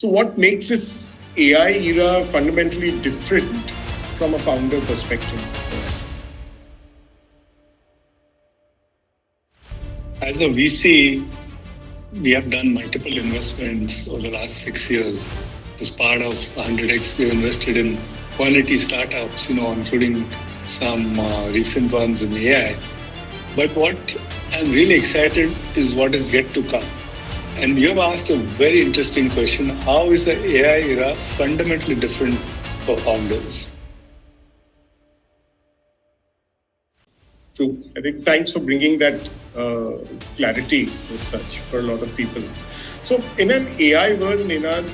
So, what makes this AI era fundamentally different from a founder perspective for us? As a VC, we have done multiple investments over the last 6 years. As part of 100x, we invested in quality startups, including some recent ones in AI. But what I'm really excited is what is yet to come. And you have asked a very interesting question. How is the AI era fundamentally different for founders? So I think thanks for bringing that clarity as such for a lot of people. So in an AI world, Ninad,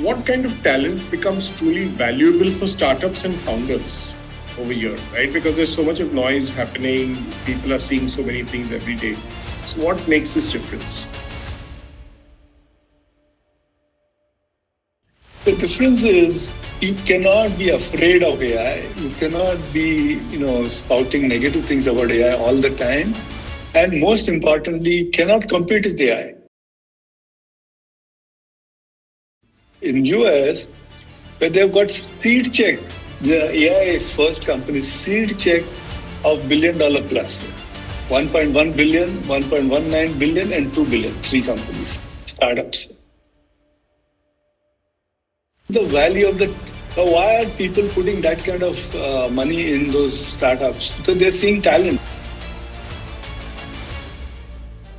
what kind of talent becomes truly valuable for startups and founders over here, right? Because there's so much of noise happening. People are seeing so many things every day. So what makes this difference? The difference is you cannot be afraid of AI. You cannot be, spouting negative things about AI all the time. And most importantly, you cannot compete with AI. In US, where they've got seed checks, the AI first company seed checks of $1 billion plus. 1.1 billion, 1.19 billion, and 2 billion, three companies, startups. The value of why are people putting that kind of money in those startups? Because they're seeing talent.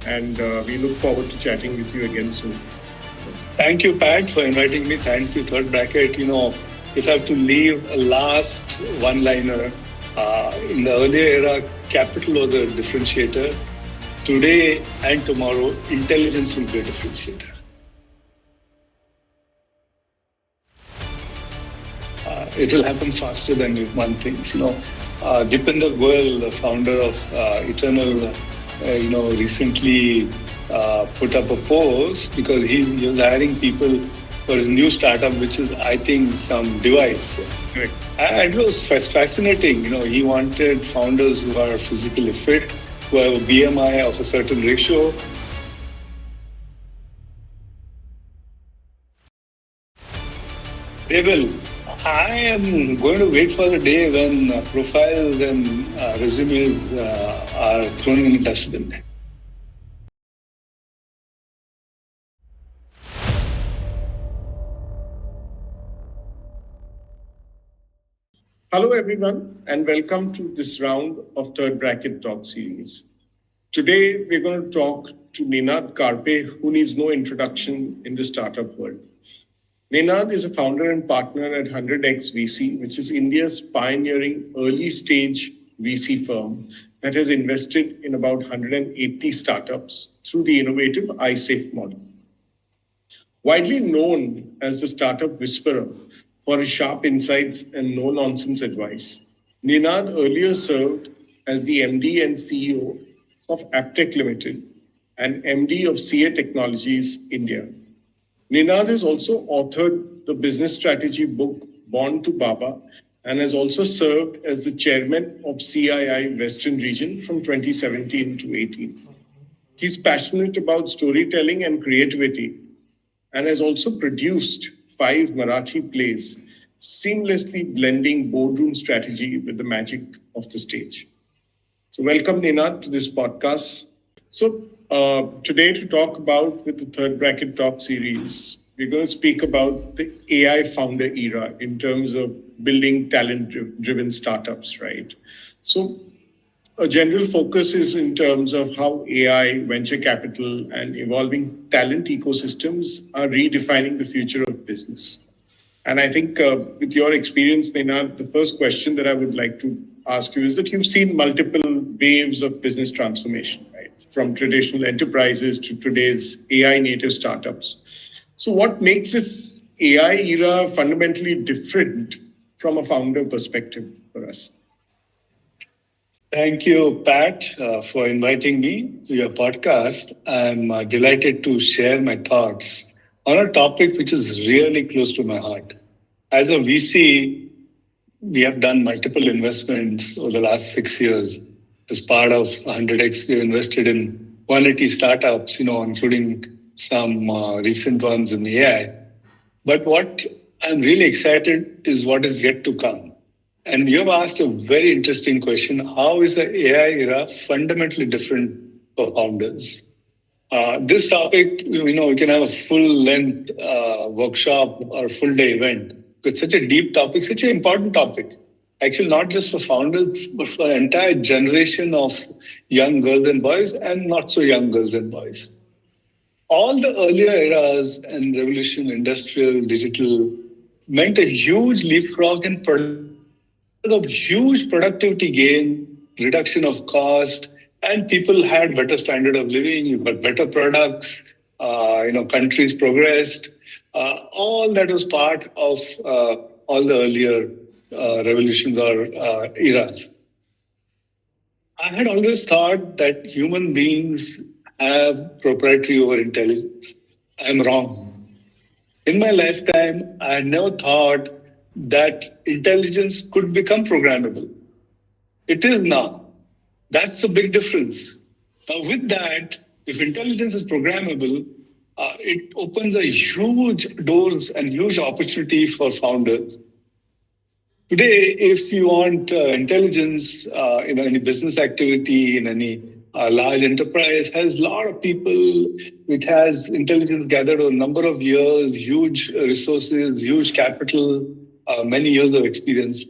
And we look forward to chatting with you again soon. So. Thank you, Pat, for inviting me. Thank you, ThirdBracket. If I have to leave a last one-liner, in the earlier era, capital was a differentiator. Today and tomorrow, intelligence will be a differentiator. It will happen faster than one thinks. Dipinder Goyal, the founder of Eternal, recently put up a post because he was hiring people for his new startup, which is, I think, some device. Correct. And it was fascinating. He wanted founders who are physically fit, who have a BMI of a certain ratio. They will. I am going to wait for the day when profiles and resumes are thrown in the dustbin. Hello, everyone, and welcome to this round of ThirdBracket Talk series. Today, we're going to talk to Ninad Karpe, who needs no introduction in the startup world. Ninad is a founder and partner at 100x VC, which is India's pioneering early-stage VC firm that has invested in about 180 startups through the innovative iSafe model. Widely known as the startup whisperer for his sharp insights and no-nonsense advice, Ninad earlier served as the MD and CEO of Aptech Limited and MD of CA Technologies India. Ninad has also authored the business strategy book Born to Baba and has also served as the chairman of CII Western Region from 2017 to 18. He's passionate about storytelling and creativity and has also produced 5 Marathi plays, seamlessly blending boardroom strategy with the magic of the stage. So welcome, Ninad, to this podcast. So today to talk about with the ThirdBracket Talk series, we're going to speak about the AI founder era in terms of building talent-driven startups, right? So a general focus is in terms of how AI, venture capital, and evolving talent ecosystems are redefining the future of business. And I think with your experience, Ninad, the first question that I would like to ask you is that you've seen multiple waves of business transformation, right? From traditional enterprises to today's AI native startups. So what makes this AI era fundamentally different from a founder perspective for us? Thank you, Pat, for inviting me to your podcast. I'm delighted to share my thoughts on a topic which is really close to my heart. As a VC, we have done multiple investments over the last 6 years. As part of 100x, we invested in quality startups, including some recent ones in AI. But what I'm really excited is what is yet to come. And you have asked a very interesting question. How is the AI era fundamentally different for founders? This topic, we can have a full-length workshop or full-day event. It's such a deep topic, such an important topic. Actually, not just for founders, but for an entire generation of young girls and boys and not so young girls and boys. All the earlier eras and revolution, industrial, digital, meant a huge leapfrog in productivity because of huge productivity gain, reduction of cost, and people had better standard of living. You got better products. Countries progressed. All that was part of all the earlier revolutions or eras. I had always thought that human beings have proprietary over intelligence. I'm wrong. In my lifetime, I never thought that intelligence could become programmable. It is now. That's a big difference. Now, with that, if intelligence is programmable, it opens a huge doors and huge opportunities for founders. Today, if you want intelligence, any business activity in any large enterprise has a lot of people, which has intelligence gathered over a number of years, huge resources, huge capital, many years of experience.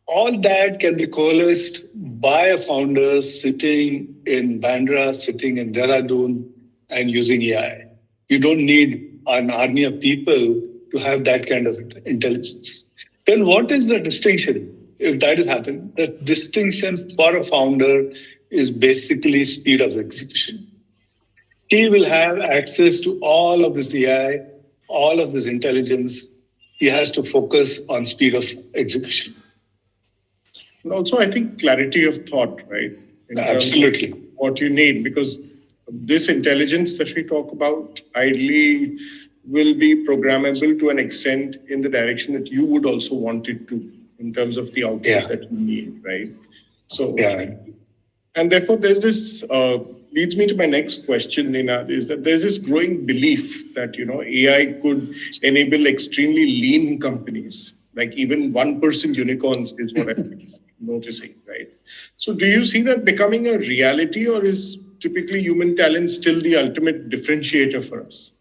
All that can be coalesced by a founder sitting in Bandra, sitting in Dehradun, and using AI. You don't need an army of people to have that kind of intelligence. Then what is the distinction if that is happening? The distinction for a founder is basically speed of execution. He will have access to all of this AI, all of this intelligence. He has to focus on speed of execution. And also, I think clarity of thought, right? Absolutely. What you need, because this intelligence that we talk about ideally will be programmable to an extent in the direction that you would also want it to, in terms of the output that you need, right? So, and therefore, there's this leads me to my next question, Ninad, is that there's this growing belief that AI could enable extremely lean companies, like even one-person unicorns is what I'm noticing, right? So, do you see that becoming a reality, or is typically human talent still the ultimate differentiator for us?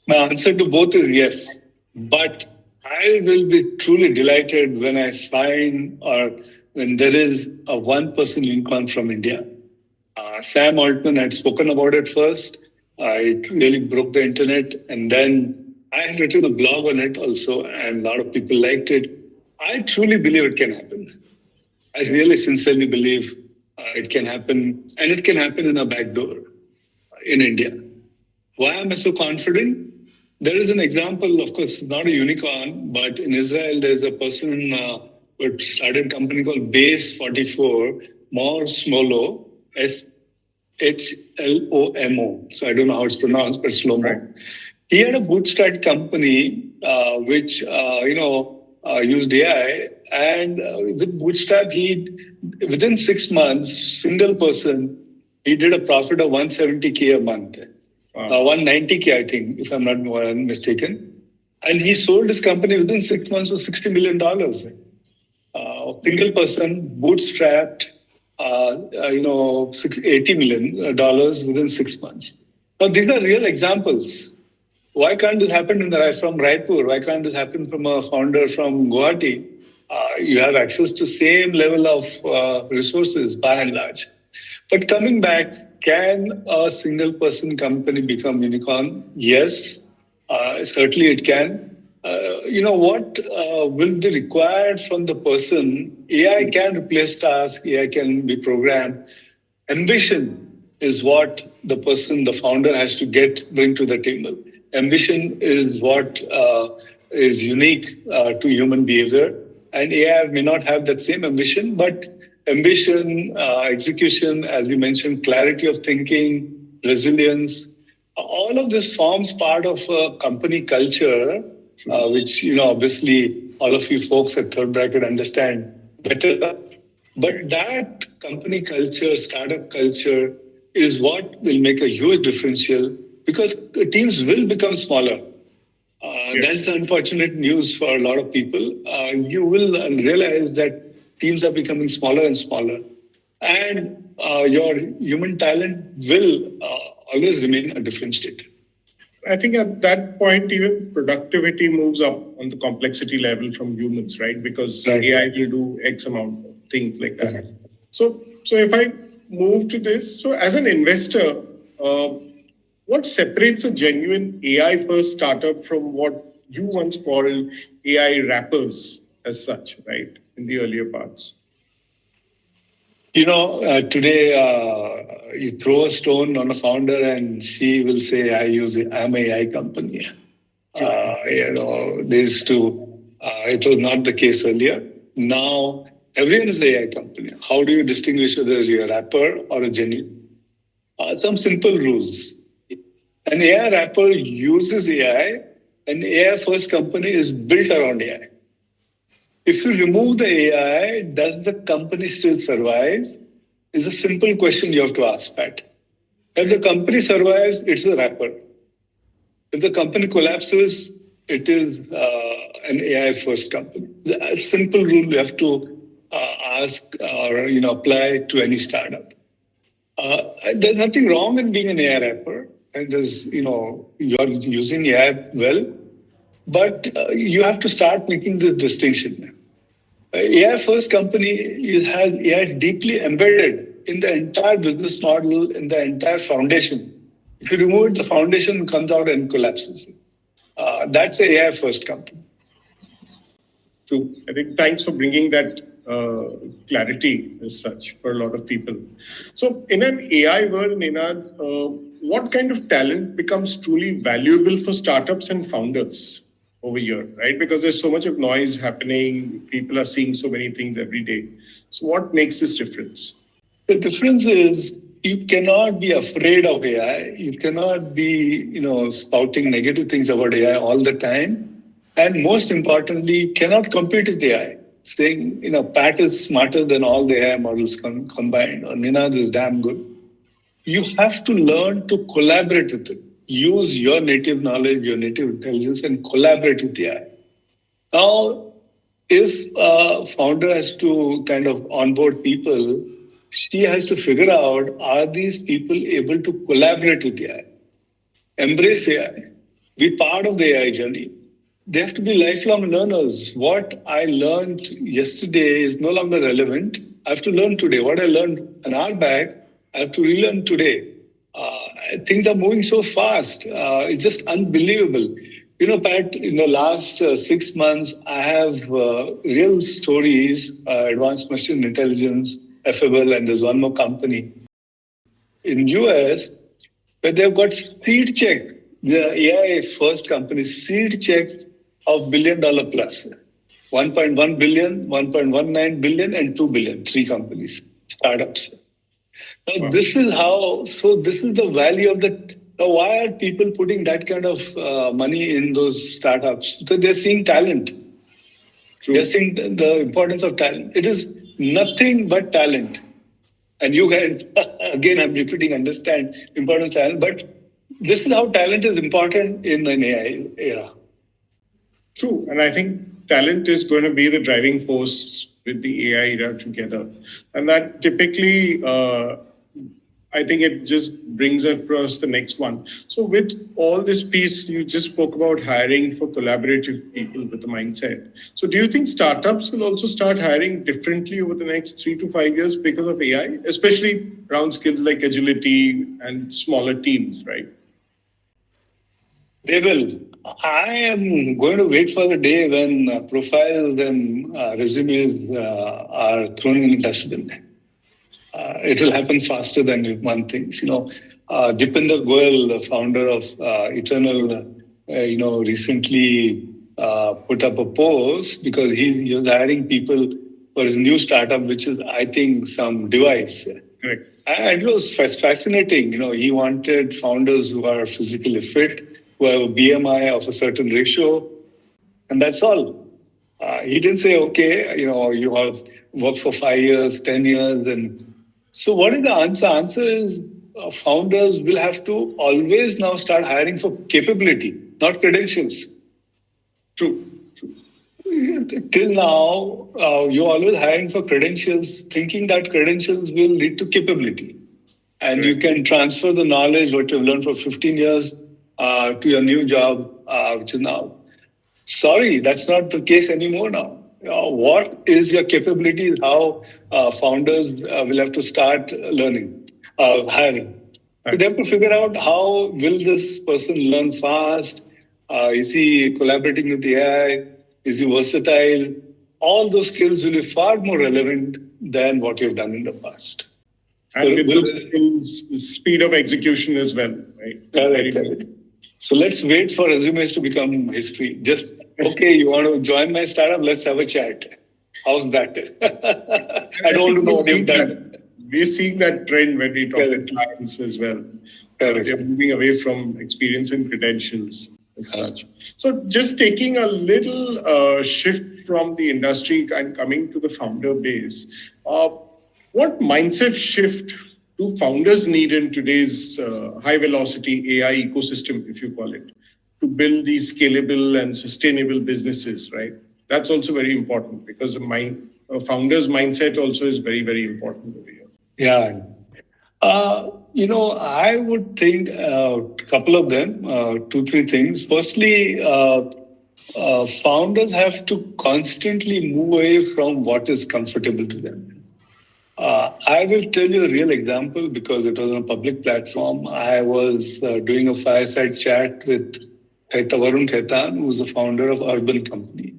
My answer to both is yes. But I will be truly delighted when I find or when there is a one-person unicorn from India. Sam Altman had spoken about it first. It really broke the internet. And then I had written a blog on it also, and a lot of people liked it. I truly believe it can happen. I really sincerely believe it can happen, and it can happen in a back door in India. Why am I so confident? There is an example, of course, not a unicorn, but in Israel, there's a person who started a company called Base 44, Mor Smolo, SHLOMO. So I don't know how it's pronounced, but Slomo. Right. He had a bootstrap company which, used AI. And with bootstrap, within 6 months, single person, he did a profit of 170K a month. 190K, I think, if I'm not mistaken. And he sold his company within 6 months for $60 million. Single person, bootstrapped, $80 million within 6 months. Now, these are real examples. Why can't this happen from Raipur? Why can't this happen from a founder from Guwahati? You have access to same level of resources by and large. But coming back, can a single person company become unicorn? Yes, certainly it can. What will be required from the person? AI can replace tasks, AI can be programmed. Ambition is what the person, the founder has to bring to the table. Ambition is what is unique to human behavior. And AI may not have that same ambition, but ambition, execution, as you mentioned, clarity of thinking, resilience, all of this forms part of a company culture, which, obviously all of you folks at ThirdBracket understand better. But that company culture, startup culture is what will make a huge differential, because teams will become smaller. That's the unfortunate news for a lot of people. You will realize that teams are becoming smaller and smaller, and your human talent will always remain a differentiator. I think at that point, even productivity moves up on the complexity level from humans, right? Because AI will do X amount of things like that. Right. So if I move to this, so as an investor, what separates a genuine AI first startup from what you once called AI wrappers as such, right? In the earlier parts. Today you throw a stone on a founder and she will say, I'm an AI company. It was not the case earlier. Now, everyone is an AI company. How do you distinguish whether you're a rapper or a genuine? Some simple rules. An AI rapper uses AI. An AI first company is built around AI. If you remove the AI, does the company still survive? Is a simple question you have to ask, Pat. If the company survives, it's a rapper. If the company collapses, it is an AI first company. A simple rule you have to ask or apply to any startup. There's nothing wrong in being an AI rapper, and you're using AI well, but you have to start making the distinction. AI first company has AI deeply embedded in the entire business model, in the entire foundation. If you remove it, the foundation comes out and collapses. That's an AI first company. True. I think thanks for bringing that clarity as such for a lot of people. So in an AI world, Ninad, what kind of talent becomes truly valuable for startups and founders over here, right? Because there's so much of noise happening. People are seeing so many things every day. So what makes this difference? The difference is you cannot be afraid of AI. You cannot be, spouting negative things about AI all the time. And most importantly, cannot compete with AI. Saying, Pat is smarter than all the AI models combined, or Ninad is damn good. You have to learn to collaborate with it. Use your native knowledge, your native intelligence, and collaborate with AI. Now, if a founder has to kind of onboard people, she has to figure out, are these people able to collaborate with AI? Embrace AI. Be part of the AI journey. They have to be lifelong learners. What I learned yesterday is no longer relevant. I have to learn today. What I learned an hour back, I have to relearn today. Things are moving so fast. It's just unbelievable. Pat, in the last 6 months, I have real stories, advanced machine intelligence, Affable, and there's one more company in US where they've got seed checks. The AI first company, seed checks of $1 billion plus. 1.1 billion, 1.19 billion, and 2 billion, 3 companies, startups. Now, this is the value of the. Now, why are people putting that kind of money in those startups? Because they're seeing talent. True. They're seeing the importance of talent. It is nothing but talent. And you guys, again, I'm repeating, understand importance of talent. But this is how talent is important in an AI era. True. And I think talent is going to be the driving force with the AI era together. And that typically, I think it just brings across the next one. So with all this piece, you just spoke about hiring for collaborative people with a mindset. So do you think startups will also start hiring differently over the next 3 to 5 years because of AI, especially around skills like agility and smaller teams, right? They will. I am going to wait for the day when profiles and resumes are thrown in the dustbin. It will happen faster than one thinks. Dipinder Goyal, the founder of Eternal, recently put up a post because he was hiring people for his new startup, which is, I think, some device. Correct. And it was fascinating. He wanted founders who are physically fit, who have a BMI of a certain ratio, and that's all. He didn't say, okay, you have worked for 5 years, 10 years, and so what is the answer? Answer is founders will have to always now start hiring for capability, not credentials. True. Till now, you're always hiring for credentials, thinking that credentials will lead to capability. And you can transfer the knowledge, what you've learned for 15 years, to your new job, which is now. Sorry, that's not the case anymore now. What is your capability? How founders will have to start learning, hiring. So they have to figure out how will this person learn fast? Is he collaborating with the AI? Is he versatile? All those skills will be far more relevant than what you've done in the past. And with those skills, speed of execution as well, right? Correct. So let's wait for resumes to become history. Just, okay, you want to join my startup? Let's have a chat. How's that? I don't want to know what you've done. We're seeing that trend when we talk to clients as well. They're moving away from experience and credentials as such. So just taking a little shift from the industry and coming to the founder base, what mindset shift do founders need in today's high velocity AI ecosystem, if you call it, to build these scalable and sustainable businesses, right? That's also very important because a founder's mindset also is very, very important over here. Yeah. I would think a couple of them, 2-3 things. Firstly, founders have to constantly move away from what is comfortable to them. I will tell you a real example because it was on a public platform. I was doing a fireside chat with Varun Khaitan, who's the founder of Urban Company.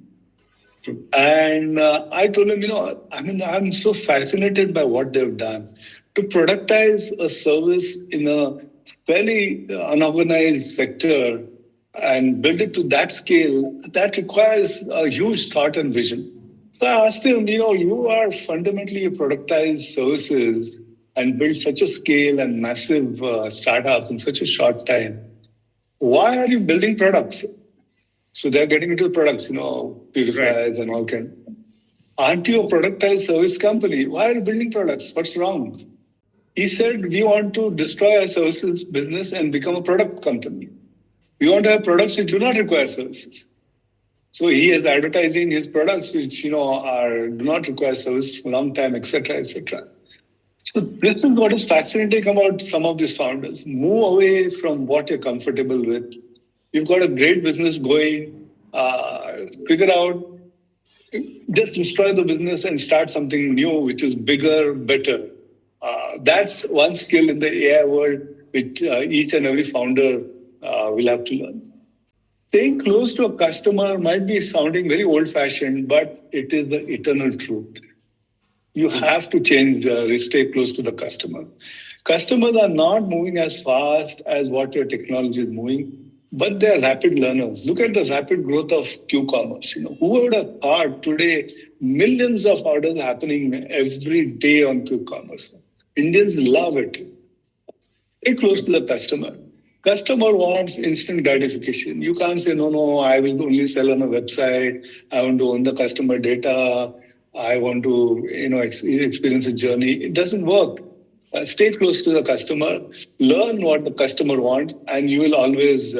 And I told him, I'm so fascinated by what they've done. To productize a service in a fairly unorganized sector and build it to that scale, that requires a huge thought and vision. So I asked him, you are fundamentally a productized services and build such a scale and massive startups in such a short time. Why are you building products? So they're getting into the products, purifiers and all kind. Aren't you a productized service company? Why are you building products? What's wrong? He said, we want to destroy our services business and become a product company. We want to have products which do not require services. So he is advertising his products which, do not require service for a long time, etc., etc. So this is what is fascinating about some of these founders. Move away from what you're comfortable with. You've got a great business going. Figure out, just destroy the business and start something new, which is bigger, better. That's one skill in the AI world, which each and every founder will have to learn. Staying close to a customer might be sounding very old-fashioned, but it is the eternal truth. You have to stay close to the customer. Customers are not moving as fast as what your technology is moving, but they are rapid learners. Look at the rapid growth of Q-commerce. Who would have thought today millions of orders happening every day on Q-commerce? Indians love it. Stay close to the customer. Customer wants instant gratification. You can't say, no, I will only sell on a website. I want to own the customer data. I want to, experience a journey. It doesn't work. Stay close to the customer. Learn what the customer wants, and you will always,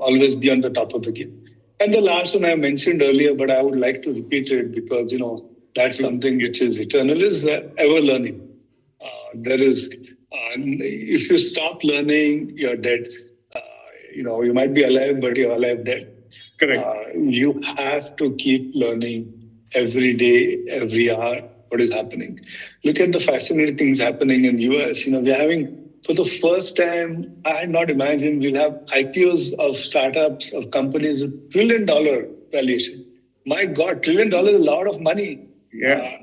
always be on the top of the game. And the last one I mentioned earlier, but I would like to repeat it because, that's something which is eternal, is ever learning. If you stop learning, you're dead. You might be alive, but you're alive dead. Correct. You have to keep learning every day, every hour, what is happening. Look at the fascinating things happening in US. We're having, for the first time, I had not imagined we'll have IPOs of startups, of companies with $1 trillion valuation. My God, $1 trillion is a lot of money. Yeah.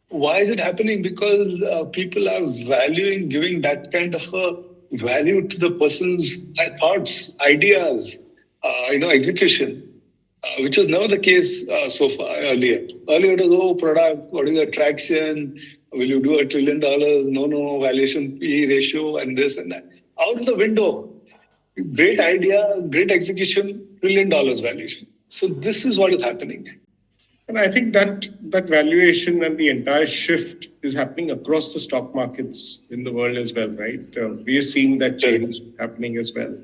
Why is it happening? Because people are giving that kind of a value to the person's thoughts, ideas, execution, which was never the case so far earlier. Earlier it was, product, what is the traction? Will you do $1 trillion? No, valuation P ratio and this and that. Out of the window. Great idea, great execution, $1 trillion valuation. So this is what is happening. And I think that valuation and the entire shift is happening across the stock markets in the world as well, right? We are seeing that change happening as well.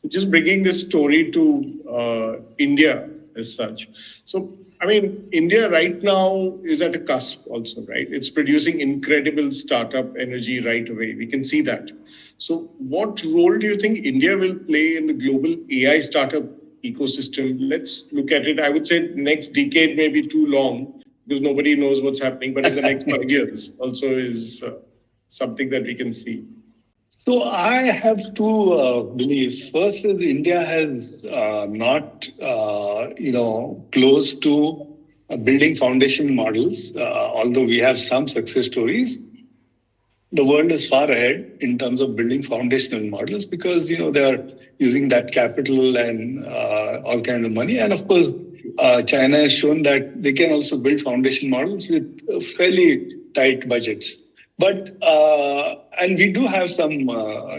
Just bringing this story to India as such. So, I mean, India right now is at a cusp also, right? It's producing incredible startup energy right away. We can see that. So, what role do you think India will play in the global AI startup ecosystem? Let's look at it. I would say next decade may be too long because nobody knows what's happening, but in the next 5 years also is something that we can see. So I have two beliefs. First is India has not, close to building foundation models. Although we have some success stories, the world is far ahead in terms of building foundational models because they are using that capital and all kind of money. And of course, China has shown that they can also build foundation models with fairly tight budgets. But and we do have some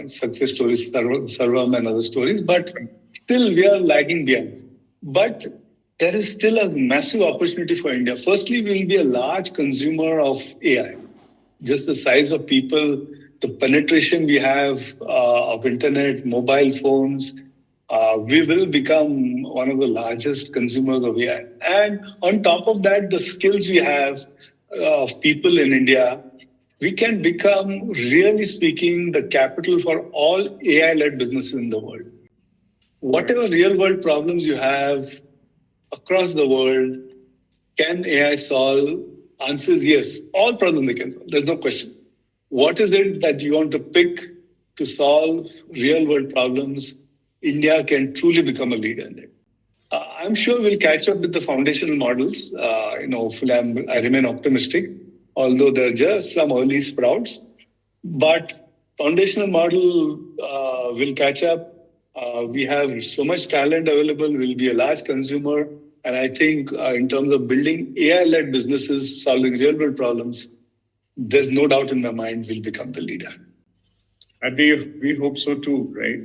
success stories, Sarvam and other stories, but still we are lagging behind. But there is still a massive opportunity for India. Firstly, we will be a large consumer of AI. Just the size of people, the penetration we have of internet, mobile phones, we will become one of the largest consumers of AI. And on top of that, the skills we have of people in India, we can become, really speaking, the capital for all AI-led businesses in the world. Whatever real-world problems you have across the world, can AI solve? Answer is yes. All problems they can solve. There's no question. What is it that you want to pick to solve real world problems? India can truly become a leader in it. I'm sure we'll catch up with the foundational models. Hopefully I remain optimistic, although there are just some early sprouts. But foundational model will catch up. We have so much talent available. We'll be a large consumer. And I think in terms of building AI-led businesses, solving real-world problems, there's no doubt in my mind we'll become the leader. And we hope so too, right?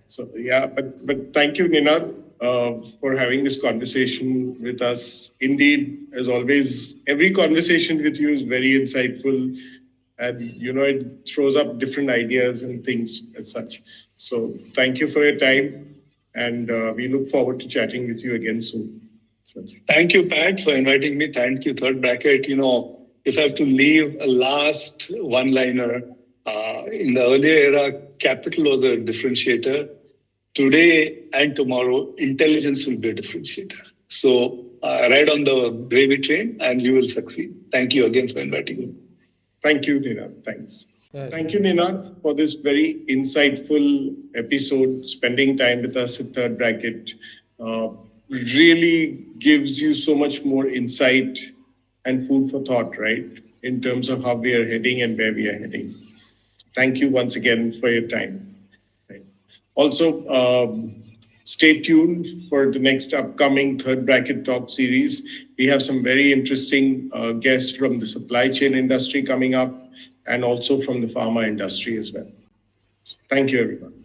So yeah, but thank you, Ninad, for having this conversation with us. Indeed, as always, every conversation with you is very insightful, and it throws up different ideas and things as such. So thank you for your time, and we look forward to chatting with you again soon. Thank you, Pat, for inviting me. Thank you, ThirdBracket. If I have to leave a last one-liner, in the earlier era, capital was a differentiator. Today and tomorrow, intelligence will be a differentiator. So ride on the gravy train and you will succeed. Thank you again for inviting me. Thank you, Ninad. Thanks. Thank you, Ninad, for this very insightful episode, spending time with us at ThirdBracket. Really gives you so much more insight and food for thought, right, in terms of how we are heading and where we are heading. Thank you once again for your time. Right. Also, stay tuned for the next upcoming ThirdBracket Talk series. We have some very interesting guests from the supply chain industry coming up and also from the pharma industry as well. Thank you, everyone.